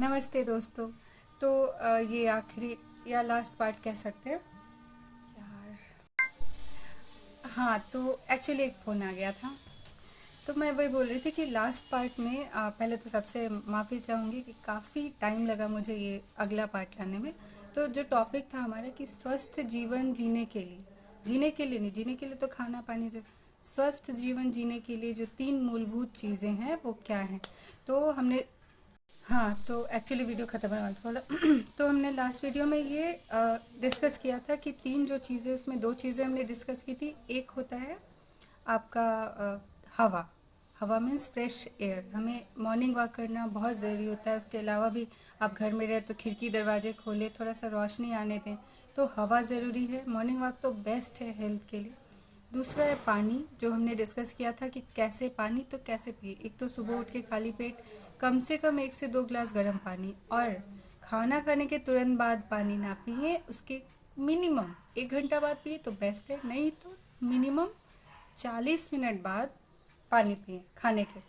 नमस्ते दोस्तों। तो ये आखिरी या लास्ट पार्ट कह सकते हैं यार। हाँ, तो एक्चुअली एक फ़ोन आ गया था। तो मैं वही बोल रही थी कि लास्ट पार्ट में पहले तो सबसे माफ़ी चाहूँगी कि काफ़ी टाइम लगा मुझे ये अगला पार्ट लाने में। तो जो टॉपिक था हमारा कि स्वस्थ जीवन जीने के लिए तो खाना पानी से स्वस्थ जीवन जीने के लिए जो तीन मूलभूत चीज़ें हैं वो क्या हैं। तो हमने हाँ, तो एक्चुअली वीडियो ख़त्म होने वाला था बोला तो हमने लास्ट वीडियो में ये डिस्कस किया था कि तीन जो चीज़ें, उसमें दो चीज़ें हमने डिस्कस की थी। एक होता है आपका हवा। हवा मीन्स फ्रेश एयर। हमें मॉर्निंग वॉक करना बहुत ज़रूरी होता है। उसके अलावा भी आप घर में रहे तो खिड़की दरवाजे खोले, थोड़ा सा रोशनी आने दें। तो हवा ज़रूरी है। मॉर्निंग वॉक तो बेस्ट है हेल्थ के लिए। दूसरा है पानी, जो हमने डिस्कस किया था कि कैसे पानी तो कैसे पिए। एक तो सुबह उठ के खाली पेट कम से कम 1 से 2 गिलास गर्म पानी, और खाना खाने के तुरंत बाद पानी ना पिए। उसके मिनिमम 1 घंटा बाद पिए तो बेस्ट है, नहीं तो मिनिमम 40 मिनट बाद पानी पिए खाने के।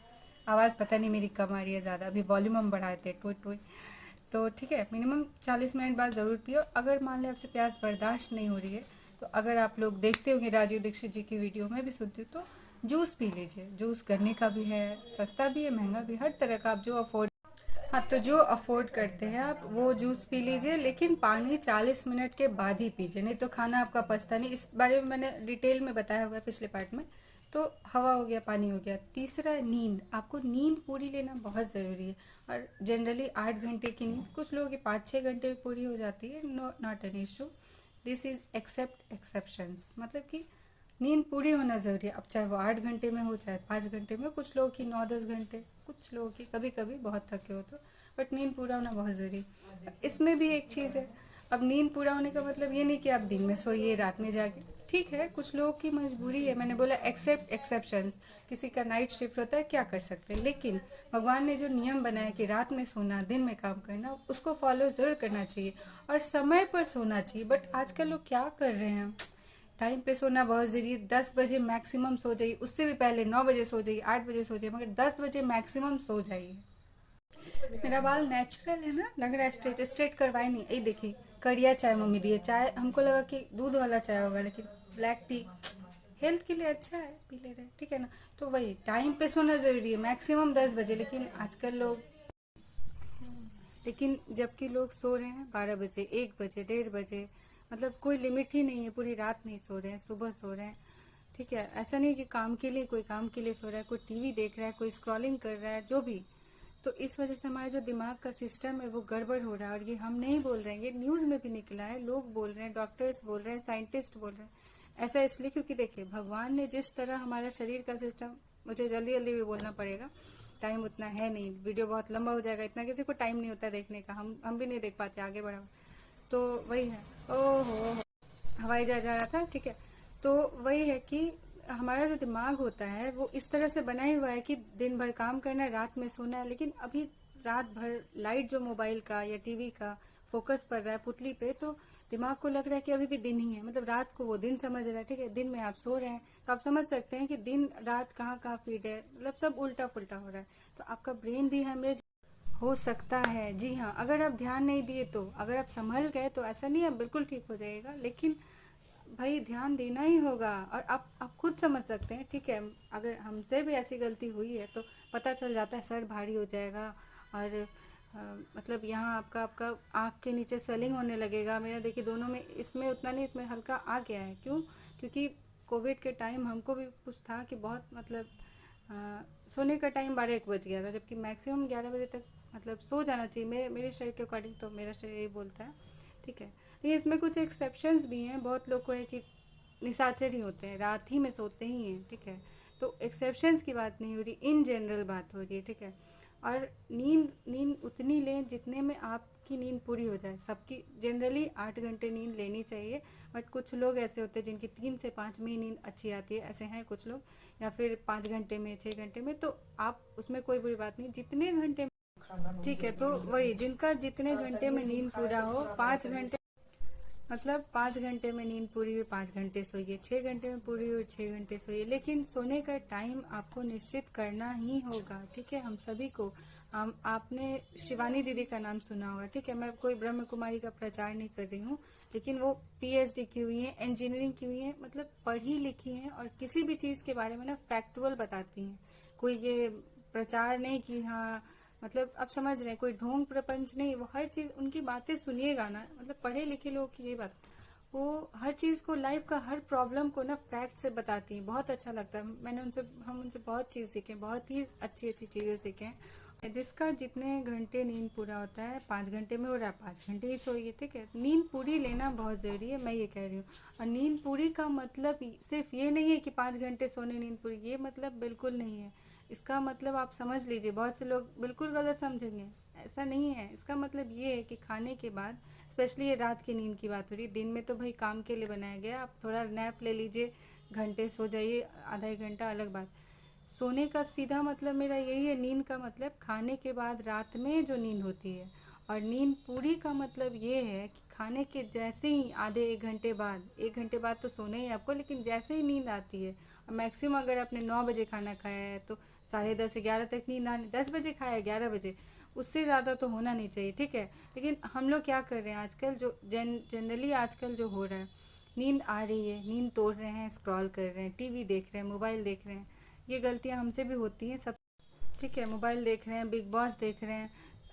आवाज़ पता नहीं मेरी कम आ रही है ज़्यादा, अभी वॉल्यूम हम बढ़ाए थे टोई टोई। तो ठीक है, मिनिमम 40 मिनट बाद ज़रूर पियो। अगर मान लें आपसे प्यास बर्दाश्त नहीं हो रही है, तो अगर आप लोग देखते होंगे राजीव दीक्षित जी की वीडियो में भी सुनती हूँ, तो जूस पी लीजिए। जूस गन्ने का भी है, सस्ता भी है, महंगा भी, हर तरह का आप जो अफोर्ड, हाँ, तो जो अफोर्ड करते हैं आप वो जूस पी लीजिए। लेकिन पानी 40 मिनट के बाद ही पीजिए, नहीं तो खाना आपका पचता नहीं। इस बारे में मैंने डिटेल में बताया हुआ है पिछले पार्ट में। तो हवा हो गया, पानी हो गया। तीसरा है नींद। आपको नींद पूरी लेना बहुत ज़रूरी है। और जनरली 8 घंटे की नींद, कुछ लोगों की 5-6 घंटे में पूरी हो जाती है। No, not an issue. This is except exceptions, मतलब कि नींद पूरी होना ज़रूरी है। अब चाहे वो 8 घंटे में हो, चाहे 5 घंटे में, कुछ लोगों की 9-10 घंटे, कुछ लोगों की कभी कभी बहुत थके हो तो, बट नींद पूरा होना बहुत ज़रूरी है। इसमें भी एक चीज़ है। अब नींद पूरा होने का मतलब ये नहीं कि आप दिन में सोइए रात में जागे। ठीक है, कुछ लोगों की मजबूरी है। मैंने बोला एक्सेप्ट एक्सेप्शंस। किसी का नाइट शिफ्ट होता है, क्या कर सकते हैं। लेकिन भगवान ने जो नियम बनाया कि रात में सोना, दिन में काम करना, उसको फॉलो ज़रूर करना चाहिए और समय पर सोना चाहिए। बट आजकल लोग क्या कर रहे हैं, टाइम पे सोना बहुत ज़रूरी है। 10 बजे मैक्सिमम सो जाइए, उससे भी पहले 9 बजे सो जाइए, 8 बजे सो जाइए, मगर 10 बजे मैक्सिमम सो जाइए। मेरा बाल नेचुरल है ना, लग रहा है स्ट्रेट स्ट्रेट करवाए नहीं। ये देखिए, कड़िया चाय मम्मी दी है। चाय हमको लगा कि दूध वाला चाय होगा, लेकिन ब्लैक टी हेल्थ के लिए अच्छा है, पी ले रहे हैं, ठीक है ना। तो वही टाइम पे सोना ज़रूरी है, मैक्सिमम 10 बजे। लेकिन जबकि लोग सो रहे हैं 12 बजे, 1 बजे, 1:30 बजे। मतलब कोई लिमिट ही नहीं है, पूरी रात नहीं सो रहे हैं, सुबह सो रहे हैं। ठीक है, ऐसा नहीं कि काम के लिए, कोई काम के लिए सो रहा है, कोई टीवी देख रहा है, कोई स्क्रॉलिंग कर रहा है, जो भी। तो इस वजह से हमारा जो दिमाग का सिस्टम है वो गड़बड़ हो रहा है। और ये हम नहीं बोल रहे हैं, ये न्यूज़ में भी निकला है, लोग बोल रहे हैं, डॉक्टर्स बोल रहे हैं, साइंटिस्ट बोल रहे हैं। ऐसा इसलिए क्योंकि देखिए, भगवान ने जिस तरह हमारा शरीर का सिस्टम, मुझे जल्दी जल्दी भी बोलना पड़ेगा, टाइम उतना है नहीं, वीडियो बहुत लंबा हो जाएगा। इतना किसी को टाइम नहीं होता देखने का, हम भी नहीं देख पाते, आगे बढ़ा। तो वही है। ओहो, हवाई जहाज आ रहा था, ठीक है। तो वही है कि हमारा जो दिमाग होता है वो इस तरह से बना ही हुआ है कि दिन भर काम करना है, रात में सोना है। लेकिन अभी रात भर लाइट जो मोबाइल का या टीवी का फोकस पड़ रहा है पुतली पे, तो दिमाग को लग रहा है कि अभी भी दिन ही है, मतलब रात को वो दिन समझ रहा है। ठीक है, दिन में आप सो रहे हैं, तो आप समझ सकते हैं कि दिन रात कहाँ कहाँ फीड है, मतलब सब उल्टा पुल्टा हो रहा है। तो आपका ब्रेन भी हेमरेज हो सकता है। जी हाँ, अगर आप ध्यान नहीं दिए तो, अगर आप संभल गए तो ऐसा नहीं है बिल्कुल ठीक हो जाएगा, लेकिन भाई ध्यान देना ही होगा। और आप खुद समझ सकते हैं, ठीक है। अगर हमसे भी ऐसी गलती हुई है तो पता चल जाता है, सर भारी हो जाएगा। और मतलब यहाँ आपका आपका आँख के नीचे स्वेलिंग होने लगेगा। मेरा देखिए दोनों में, इसमें उतना नहीं, इसमें हल्का आ गया है। क्यों? क्योंकि कोविड के टाइम हमको भी कुछ था कि बहुत, मतलब सोने का टाइम 12-1 बज गया था, जबकि मैक्सिमम 11 बजे तक मतलब सो जाना चाहिए। मेरे शरीर के अकॉर्डिंग तो मेरा शरीर यही बोलता है, ठीक है। लेकिन इसमें कुछ एक्सेप्शंस भी हैं। बहुत लोग को है कि निशाचर ही होते हैं, रात ही में सोते ही हैं, ठीक है। तो एक्सेप्शंस की बात नहीं हो रही, इन जनरल बात हो रही है, ठीक है। और नींद नींद उतनी लें जितने में आपकी नींद पूरी हो जाए। सबकी जनरली 8 घंटे नींद लेनी चाहिए, बट कुछ लोग ऐसे होते हैं जिनकी 3 से 5 में ही नींद अच्छी आती है, ऐसे हैं कुछ लोग। या फिर 5 घंटे में, 6 घंटे में, तो आप उसमें कोई बुरी बात नहीं, जितने घंटे, ठीक है। तो वही, जिनका जितने घंटे में नींद पूरा हो, 5 घंटे, मतलब 5 घंटे में नींद पूरी हुई 5 घंटे सोइए, 6 घंटे में पूरी हुई 6 घंटे सोइए। लेकिन सोने का टाइम आपको निश्चित करना ही होगा, ठीक है, हम सभी को। आपने शिवानी दीदी का नाम सुना होगा, ठीक है। मैं कोई ब्रह्म कुमारी का प्रचार नहीं कर रही हूँ, लेकिन वो पीएचडी की हुई है, इंजीनियरिंग की हुई है, मतलब पढ़ी लिखी हैं और किसी भी चीज़ के बारे में ना फैक्चुअल बताती हैं। कोई ये प्रचार नहीं कि हाँ, मतलब आप समझ रहे हैं, कोई ढोंग प्रपंच नहीं। वो हर चीज़, उनकी बातें सुनिएगा ना, मतलब पढ़े लिखे लोग की ये बात, वो हर चीज़ को, लाइफ का हर प्रॉब्लम को ना फैक्ट से बताती हैं। बहुत अच्छा लगता है। हम उनसे बहुत चीज़ सीखे, बहुत ही अच्छी अच्छी चीज़ें सीखे हैं। जिसका जितने घंटे नींद पूरा होता है, 5 घंटे में हो रहा है, 5 घंटे ही सोइए, ठीक है। नींद पूरी लेना बहुत ज़रूरी है, मैं ये कह रही हूँ। और नींद पूरी का मतलब सिर्फ ये नहीं है कि 5 घंटे सोने, नींद पूरी, ये मतलब बिल्कुल नहीं है। इसका मतलब आप समझ लीजिए, बहुत से लोग बिल्कुल गलत समझेंगे, ऐसा नहीं है। इसका मतलब ये है कि खाने के बाद, स्पेशली ये रात की नींद की बात हो रही है, दिन में तो भाई काम के लिए बनाया गया, आप थोड़ा नैप ले लीजिए, घंटे सो जाइए, आधा एक घंटा अलग बात। सोने का सीधा मतलब मेरा यही है, नींद का मतलब खाने के बाद रात में जो नींद होती है। और नींद पूरी का मतलब ये है कि खाने के जैसे ही आधे 1 घंटे बाद, 1 घंटे बाद तो सोना ही है आपको, लेकिन जैसे ही नींद आती है, मैक्सिमम अगर आपने 9 बजे खाना खाया है तो 10:30 से 11 तक नींद आनी, 10 बजे खाया है 11 बजे, उससे ज़्यादा तो होना नहीं चाहिए, ठीक है। लेकिन हम लोग क्या कर रहे हैं आजकल, जो जनरली आजकल जो हो रहा है, नींद आ रही है, नींद तोड़ रहे हैं, स्क्रॉल कर रहे हैं, टीवी देख रहे हैं, मोबाइल देख रहे हैं। ये गलतियां हमसे भी होती हैं सब, ठीक है। मोबाइल देख रहे हैं, बिग बॉस देख रहे हैं,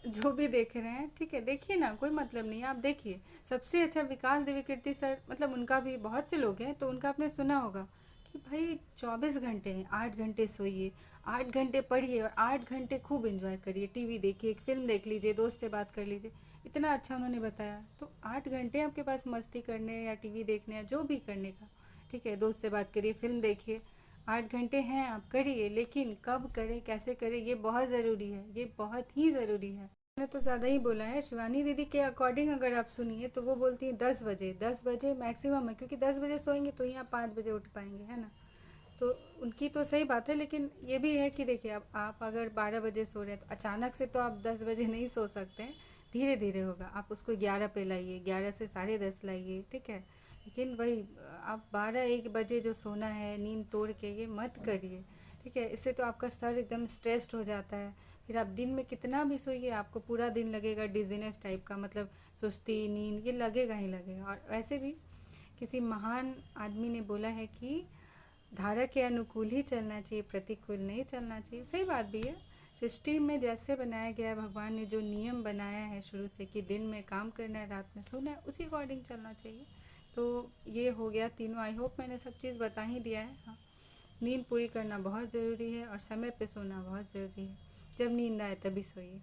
जो भी देख रहे हैं, ठीक है, देखिए ना, कोई मतलब नहीं है, आप देखिए। सबसे अच्छा विकास देवीकीर्ति सर, मतलब उनका भी, बहुत से लोग हैं तो उनका आपने सुना होगा कि भाई 24 घंटे हैं, 8 घंटे सोइए, 8 घंटे पढ़िए और 8 घंटे खूब एंजॉय करिए, टीवी देखिए, एक फिल्म देख लीजिए, दोस्त से बात कर लीजिए। इतना अच्छा उन्होंने बताया। तो 8 घंटे आपके पास मस्ती करने या टीवी देखने या जो भी करने का, ठीक है, दोस्त से बात करिए, फिल्म देखिए, 8 घंटे हैं, आप करिए। लेकिन कब करें, कैसे करें, ये बहुत ज़रूरी है, ये बहुत ही ज़रूरी है। मैंने तो ज़्यादा ही बोला है। शिवानी दीदी के अकॉर्डिंग अगर आप सुनिए तो वो बोलती हैं 10 बजे, 10 बजे मैक्सिमम है, क्योंकि 10 बजे सोएंगे तो ही आप 5 बजे उठ पाएंगे, है ना। तो उनकी तो सही बात है, लेकिन ये भी है कि देखिए, अब आप अगर 12 बजे सो रहे हैं तो अचानक से तो आप 10 बजे नहीं सो सकते हैं, धीरे धीरे होगा। आप उसको 11 पे लाइए, 11 से 10:30 लाइए, ठीक है। लेकिन वही, आप 12-1 बजे जो सोना है नींद तोड़ के, ये मत करिए, ठीक है। इससे तो आपका सर एकदम स्ट्रेस्ड हो जाता है। फिर आप दिन में कितना भी सोइए, आपको पूरा दिन लगेगा डिजीनेस टाइप का, मतलब सुस्ती, नींद, ये लगेगा ही लगेगा। और वैसे भी किसी महान आदमी ने बोला है कि धारा के अनुकूल ही चलना चाहिए, प्रतिकूल नहीं चलना चाहिए। सही बात भी है। सृष्टि में जैसे बनाया गया है, भगवान ने जो नियम बनाया है शुरू से कि दिन में काम करना है, रात में सोना है, उसी अकॉर्डिंग चलना चाहिए। तो ये हो गया तीनों। आई होप मैंने सब चीज़ बता ही दिया है। हाँ, नींद पूरी करना बहुत ज़रूरी है और समय पे सोना बहुत ज़रूरी है। जब नींद आए तभी सोइए।